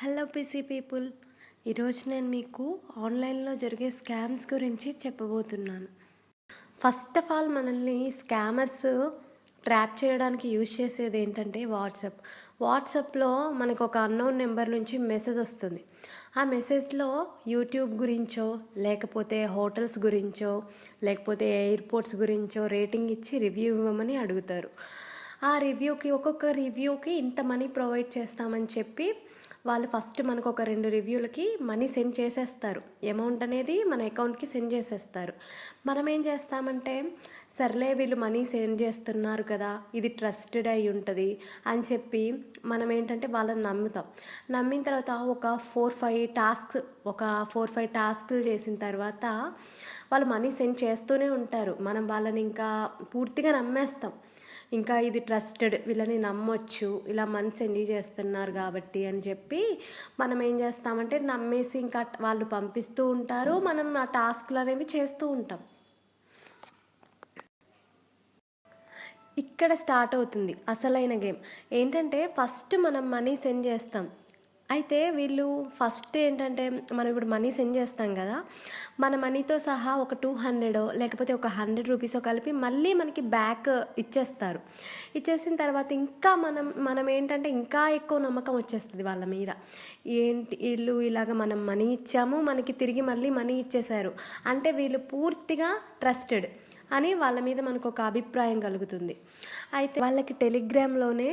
Hello PC people. ఈరోజు నేను మీకు ఆన్లైన్లో జరిగే స్కామ్స్ గురించి చెప్పబోతున్నాను. ఫస్ట్ ఆఫ్ ఆల్ మనల్ని స్కామర్స్ ట్రాప్ చేయడానికి యూజ్ చేసేది ఏంటంటే వాట్సాప్లో మనకు ఒక అన్నోన్ నెంబర్ నుంచి మెసేజ్ వస్తుంది. ఆ మెసేజ్లో యూట్యూబ్ గురించో లేకపోతే హోటల్స్ గురించో లేకపోతే ఎయిర్పోర్ట్స్ గురించో రేటింగ్ ఇచ్చి రివ్యూ ఇవ్వమని అడుగుతారు. ఆ రివ్యూకి ఒక్కొక్క రివ్యూకి ఇంత మనీ ప్రొవైడ్ చేస్తామని చెప్పి వాళ్ళు ఫస్ట్ మనకు ఒక 2 రివ్యూలకి మనీ సెండ్ చేసేస్తారు. అమౌంట్ అనేది మన అకౌంట్కి సెండ్ చేసేస్తారు. మనం ఏం చేస్తామంటే సర్లే వీళ్ళు మనీ సెండ్ చేస్తున్నారు కదా, ఇది ట్రస్టెడ్ అయి ఉంటుంది అని చెప్పి మనం ఏంటంటే వాళ్ళని నమ్మిన తర్వాత ఒక 4-5 టాస్క్లు చేసిన తర్వాత వాళ్ళు మనీ సెండ్ చేస్తూనే ఉంటారు. మనం వాళ్ళని ఇంకా పూర్తిగా నమ్మేస్తాం. ఇంకా ఇది ట్రస్టెడ్, వీళ్ళని నమ్మొచ్చు, ఇలా మనీ సెండ్ చేస్తున్నారు కాబట్టి అని చెప్పి మనం ఏం చేస్తామంటే నమ్మేసి ఇంకా వాళ్ళు పంపిస్తూ ఉంటారు, మనం ఆ టాస్క్లు అనేవి చేస్తూ ఉంటాం. ఇక్కడ స్టార్ట్ అవుతుంది అసలైన గేమ్. ఏంటంటే ఫస్ట్ మనం మనీ సెండ్ చేస్తాం. అయితే వీళ్ళు ఫస్ట్ ఏంటంటే మనం ఇప్పుడు మనీ సెండ్ చేస్తాం కదా, మన మనీతో సహా ఒక 200 లేకపోతే ఒక 100 రూపీసో కలిపి మళ్ళీ మనకి బ్యాక్ ఇచ్చేస్తారు. ఇచ్చేసిన తర్వాత ఇంకా మనం ఏంటంటే ఇంకా ఎక్కువ నమ్మకం వచ్చేస్తుంది వాళ్ళ మీద. ఏంటి వీళ్ళు ఇలాగ మనం మనీ ఇచ్చాము, మనకి తిరిగి మళ్ళీ మనీ ఇచ్చేశారు అంటే వీళ్ళు పూర్తిగా ట్రస్టెడ్ అని వాళ్ళ మీద మనకు ఒక అభిప్రాయం కలుగుతుంది. అయితే వాళ్ళకి టెలిగ్రామ్లోనే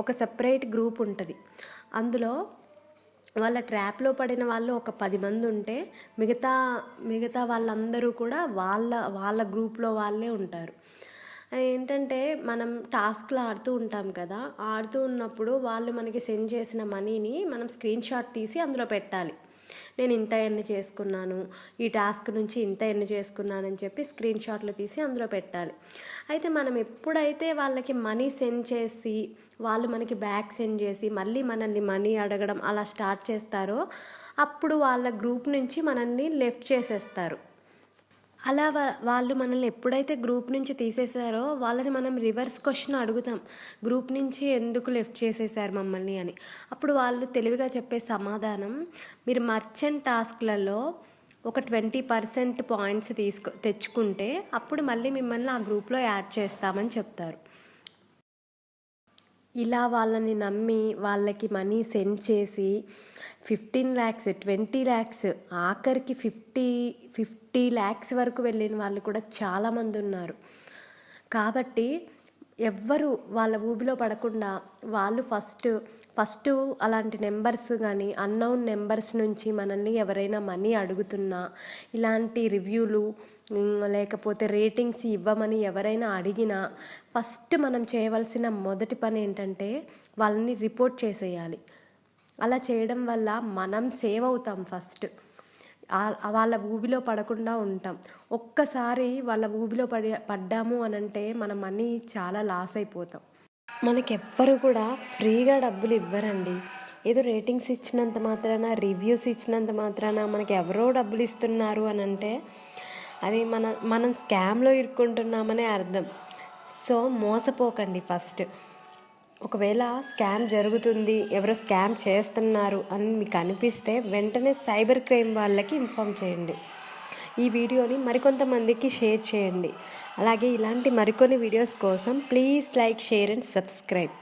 ఒక సెపరేట్ గ్రూప్ ఉంటుంది. అందులో వాళ్ళ ట్రాప్లో పడిన వాళ్ళు ఒక 10 మంది ఉంటే మిగతా వాళ్ళందరూ కూడా వాళ్ళ గ్రూప్లో వాళ్ళే ఉంటారు. ఏంటంటే మనం టాస్క్లు ఆడుతూ ఉంటాం కదా, ఆడుతూ ఉన్నప్పుడు వాళ్ళు మనకి సెండ్ చేసిన మనీని మనం స్క్రీన్ షాట్ తీసి అందులో పెట్టాలి. నేను ఇంత ఎర్న్ చేసుకున్నాను, ఈ టాస్క్ నుంచి ఇంత ఎర్న్ చేసుకున్నానని చెప్పి స్క్రీన్ షాట్లు తీసి అందులో పెట్టాలి. అయితే మనం ఎప్పుడైతే వాళ్ళకి మనీ సెండ్ చేసి వాళ్ళు మనకి బ్యాక్ సెండ్ చేసి మళ్ళీ మనల్ని మనీ అడగడం అలా స్టార్ట్ చేస్తారో అప్పుడు వాళ్ళ గ్రూప్ నుంచి మనల్ని లెఫ్ట్ చేసేస్తారు. అలా వాళ్ళు మనల్ని ఎప్పుడైతే గ్రూప్ నుంచి తీసేశారో వాళ్ళని మనం రివర్స్ క్వశ్చన్ అడుగుతాం, గ్రూప్ నుంచి ఎందుకు లెఫ్ట్ చేసేసారు మమ్మల్ని అని. అప్పుడు వాళ్ళు తెలివిగా చెప్పే సమాధానం, మీరు మర్చెంట్ టాస్క్లలో ఒక 20% పాయింట్స్ తెచ్చుకుంటే అప్పుడు మళ్ళీ మిమ్మల్ని ఆ గ్రూప్లో యాడ్ చేస్తామని చెప్తారు. ఇలా వాళ్ళని నమ్మి వాళ్ళకి మనీ సెండ్ చేసి 15 lakhs 20 lakhs ఆఖరికి 50 lakhs వరకు వెళ్ళిన వాళ్ళు కూడా చాలామంది ఉన్నారు. కాబట్టి ఎవ్వరు వాళ్ళ ఊబిలో పడకుండా వాళ్ళు ఫస్ట్ అలాంటి నెంబర్స్ కానీ అన్నౌన్ నెంబర్స్ నుంచి మనల్ని ఎవరైనా మనీ అడుగుతున్నా, ఇలాంటి రివ్యూలు లేకపోతే రేటింగ్స్ ఇవ్వమని ఎవరైనా అడిగినా ఫస్ట్ మనం చేయవలసిన మొదటి పని ఏంటంటే వాళ్ళని రిపోర్ట్ చేసేయాలి. అలా చేయడం వల్ల మనం సేవ్ అవుతాం. ఫస్ట్ వాళ్ళ ఊబిలో పడకుండా ఉంటాం. ఒక్కసారి వాళ్ళ ఊబిలో పడ్డాము అనంటే మన మనీ చాలా లాస్ అయిపోతాం. మనకెవ్వరు కూడా ఫ్రీగా డబ్బులు ఇవ్వరండి. ఏదో రేటింగ్స్ ఇచ్చినంత మాత్రాన, రివ్యూస్ ఇచ్చినంత మాత్రాన మనకి ఎవరో డబ్బులు ఇస్తున్నారు అని అంటే అది మనం స్కామ్లో ఇరుక్కుంటున్నామనే అర్థం. సో మోసపోకండి. ఫస్ట్ ఒకవేళ స్కామ్ జరుగుతుంది, ఎవరో స్కామ్ చేస్తున్నారు అని మీకు అనిపిస్తే వెంటనే సైబర్ క్రైమ్ వాళ్ళకి ఇన్ఫామ్ చేయండి. ఈ వీడియోని మరికొంతమందికి షేర్ చేయండి. అలాగే ఇలాంటి మరికొన్ని వీడియోస్ కోసం please like, share and subscribe.